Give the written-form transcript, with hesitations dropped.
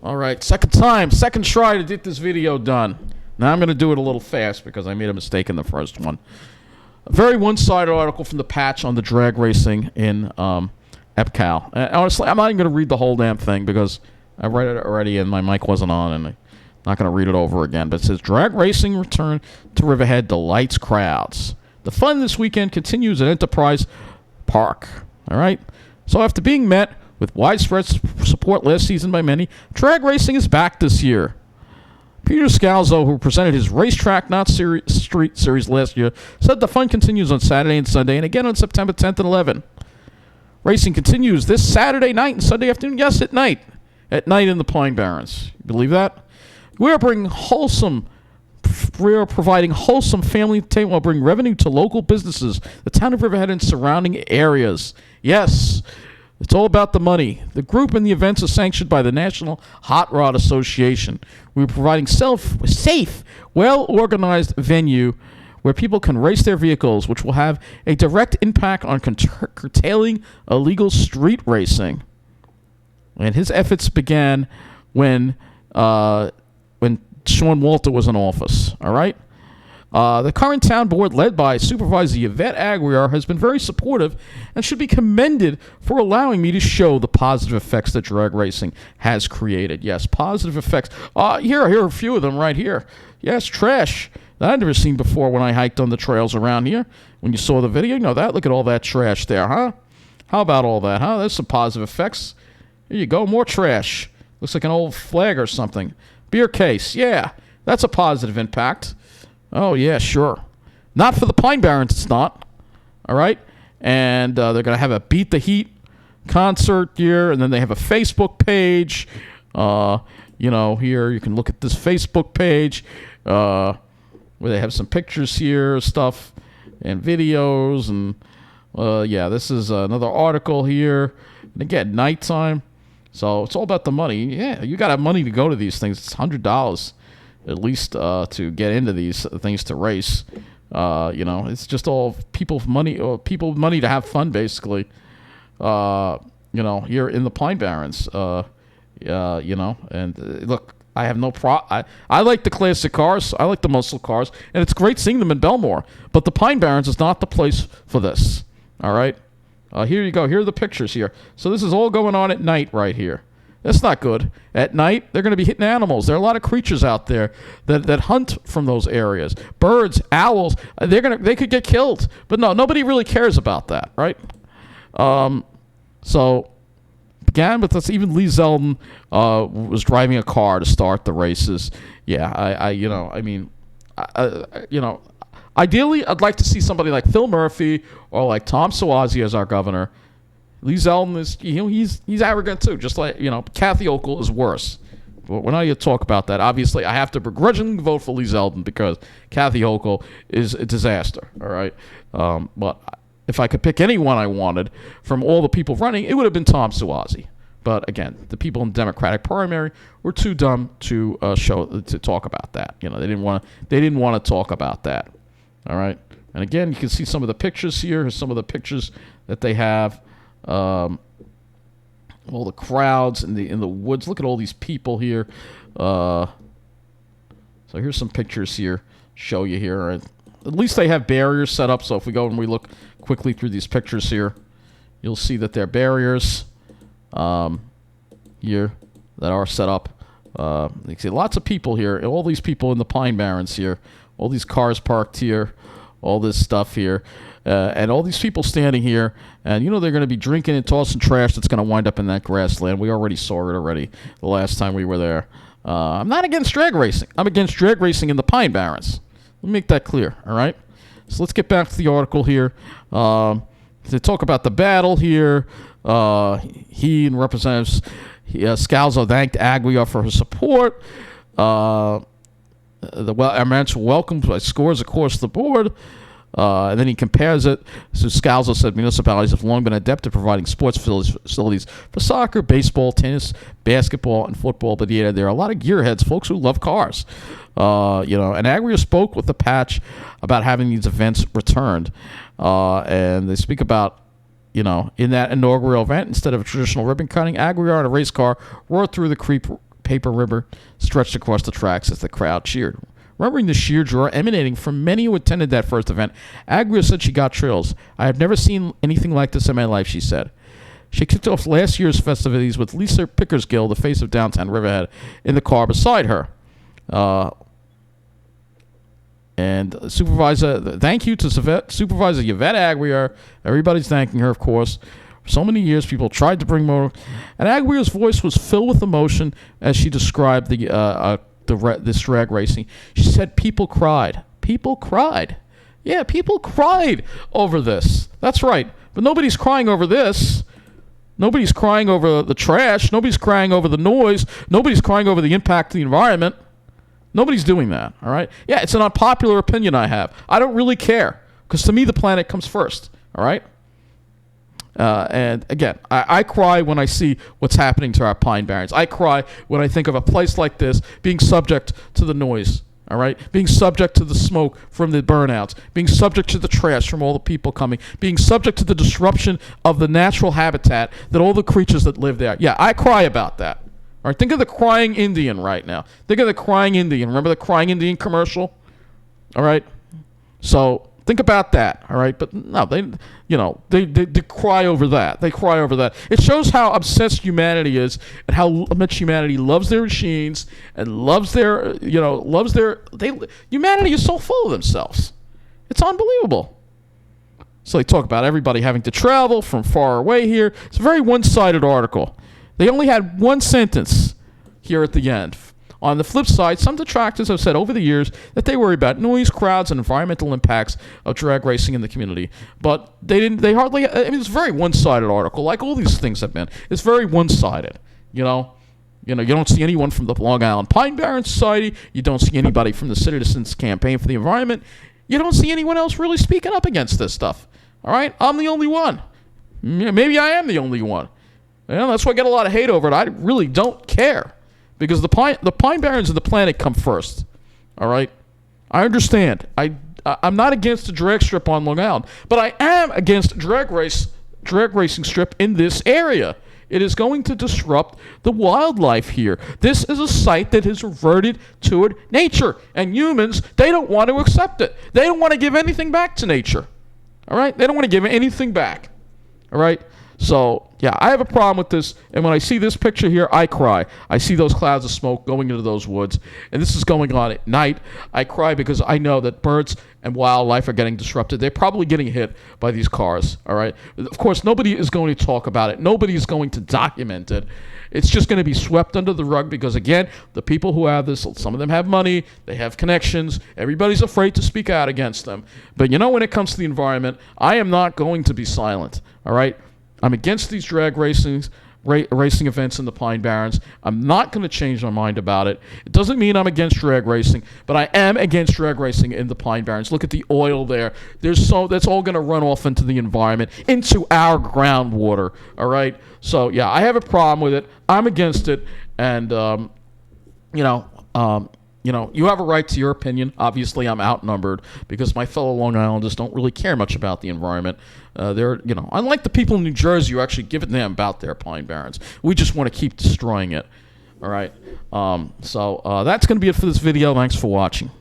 All right, second try to get this video done. Now I'm going to do it a little fast because I made a mistake in the first one. A very one-sided article from the patch on the drag racing in EPCAL. And honestly, I'm not even going to read the whole damn thing because I read it already and my mic wasn't on, and I'm not going to read it over again. But it says, drag racing return to Riverhead delights crowds. The fun this weekend continues at Enterprise Park. All right? So after being met with widespread support last season by many, drag racing is back this year. Peter Scalzo, who presented his Racetrack Not Street series last year, said the fun continues on Saturday and Sunday and again on September 10th and 11th. Racing continues this Saturday night and Sunday afternoon. Yes, at night. At night in the Pine Barrens. You believe that? We are providing wholesome family entertainment while bringing revenue to local businesses, the town of Riverhead and surrounding areas. Yes, it's all about the money. The group and the events are sanctioned by the National Hot Rod Association. We're providing safe, well-organized venue where people can race their vehicles, which will have a direct impact on curtailing illegal street racing. And his efforts began when Sean Walter was in office. All right? The current town board, led by Supervisor Yvette Aguiar, has been very supportive and should be commended for allowing me to show the positive effects that drag racing has created. Yes, positive effects. Here are a few of them right here. Yes, trash that I've never seen before when I hiked on the trails around here. When you saw the video, you know that. Look at all that trash there, huh? How about all that, huh? There's some positive effects. Here you go, more trash. Looks like an old flag or something. Beer case, yeah, that's a positive impact. Oh, yeah, sure. Not for the Pine Barrens, it's not. All right? And they're going to have a Beat the Heat concert here, and then they have a Facebook page. Here you can look at this Facebook page where they have some pictures here, stuff, and videos. And, this is another article here. And again, nighttime. So it's all about the money. Yeah, you got to have money to go to these things. It's $100 at least to get into these things to race. It's just all people with money to have fun, basically. Here in the Pine Barrens. And look, I have no I like the classic cars. I like the muscle cars, and it's great seeing them in Belmore. But the Pine Barrens is not the place for this. All right. Here you go. Here are the pictures here. So this is all going on at night right here. That's not good. At night, they're going to be hitting animals. There are a lot of creatures out there that hunt from those areas. Birds, owls, they could get killed. But no, nobody really cares about that, right? So began with this. Even Lee Zeldin was driving a car to start the races. Yeah, ideally, I'd like to see somebody like Phil Murphy or like Tom Suozzi as our governor. Lee Zeldin is, he's arrogant too, just like, Kathy Hochul is worse. But we're not going to talk about that. Obviously, I have to begrudgingly vote for Lee Zeldin because Kathy Hochul is a disaster, all right? But if I could pick anyone I wanted from all the people running, it would have been Tom Suozzi. But again, the people in the Democratic primary were too dumb to talk about that. They didn't want to talk about that. All right. And again, you can see some of the pictures here. Here's some of the pictures that they have. All the crowds in the woods. Look at all these people here. So here's some pictures here. Show you here. At least they have barriers set up. So if we go and we look quickly through these pictures here, you'll see that there are barriers here that are set up. You can see lots of people here. All these people in the Pine Barrens here. All these cars parked here. All this stuff here. And all these people standing here. And, they're going to be drinking and tossing trash that's going to wind up in that grassland. We already saw it the last time we were there. I'm not against drag racing. I'm against drag racing in the Pine Barrens. Let me make that clear, all right? So let's get back to the article here. To talk about the battle here. He and Representative Scalzo thanked Aguiar for her support. Our mention welcomed by scores across the board. And then he compares it. So Scalzo said municipalities have long been adept at providing sports facilities for soccer, baseball, tennis, basketball, and football. But yeah, there are a lot of gearheads, folks who love cars. And Aguiar spoke with the patch about having these events returned. And they speak about, in that inaugural event, instead of a traditional ribbon cutting, Aguiar in a race car roared through the paper ribbon stretched across the tracks as the crowd cheered. Remembering the sheer joy emanating from many who attended that first event, Agria said she got chills. I have never seen anything like this in my life, she said. She kicked off last year's festivities with Lisa Pickersgill, the face of downtown Riverhead, in the car beside her. And Supervisor, thank you to Supervisor Yvette Aguirre. Everybody's thanking her, of course. For so many years, people tried to bring more. And Aguirre's voice was filled with emotion as she described this drag racing. She said people cried. People cried. Yeah, people cried over this. That's right. But nobody's crying over this. Nobody's crying over the trash. Nobody's crying over the noise. Nobody's crying over the impact of the environment. Nobody's doing that, all right? Yeah, it's an unpopular opinion I have. I don't really care, because to me, the planet comes first, all right? And again, I cry when I see what's happening to our Pine Barrens. I cry when I think of a place like this being subject to the noise, all right? Being subject to the smoke from the burnouts, being subject to the trash from all the people coming, being subject to the disruption of the natural habitat that all the creatures that live there. Yeah, I cry about that. All right, think of the crying Indian right now. Think of the crying Indian. Remember the crying Indian commercial? All right? So think about that, all right? But no, they cry over that. They cry over that. It shows how obsessed humanity is and how much humanity loves their machines and loves humanity is so full of themselves. It's unbelievable. So they talk about everybody having to travel from far away here. It's a very one-sided article. They only had one sentence here at the end. On the flip side, some detractors have said over the years that they worry about noise, crowds, and environmental impacts of drag racing in the community. But it's a very one-sided article, like all these things have been. It's very one-sided, you don't see anyone from the Long Island Pine Barrens Society. You don't see anybody from the Citizens Campaign for the Environment. You don't see anyone else really speaking up against this stuff, all right? I'm the only one. Maybe I am the only one. That's why I get a lot of hate over it. I really don't care. Because the Pine Barrens and the planet come first. All right? I understand. I'm not against the drag strip on Long Island. But I am against drag racing strip in this area. It is going to disrupt the wildlife here. This is a site that has reverted toward nature. And humans, they don't want to accept it. They don't want to give anything back to nature. All right? They don't want to give anything back. All right? So, yeah, I have a problem with this, and when I see this picture here, I cry. I see those clouds of smoke going into those woods, and this is going on at night. I cry because I know that birds and wildlife are getting disrupted. They're probably getting hit by these cars, all right? Of course, nobody is going to talk about it. Nobody is going to document it. It's just going to be swept under the rug because, again, the people who have this, some of them have money, they have connections. Everybody's afraid to speak out against them. But, when it comes to the environment, I am not going to be silent, all right? I'm against these drag racing events in the Pine Barrens. I'm not going to change my mind about it. It doesn't mean I'm against drag racing, but I am against drag racing in the Pine Barrens. Look at the oil there. That's all going to run off into the environment, into our groundwater, all right? So, yeah, I have a problem with it. I'm against it, and, you have a right to your opinion. Obviously, I'm outnumbered because my fellow Long Islanders don't really care much about the environment. Unlike the people in New Jersey who actually give a damn about their Pine Barrens. We just want to keep destroying it. All right. So that's going to be it for this video. Thanks for watching.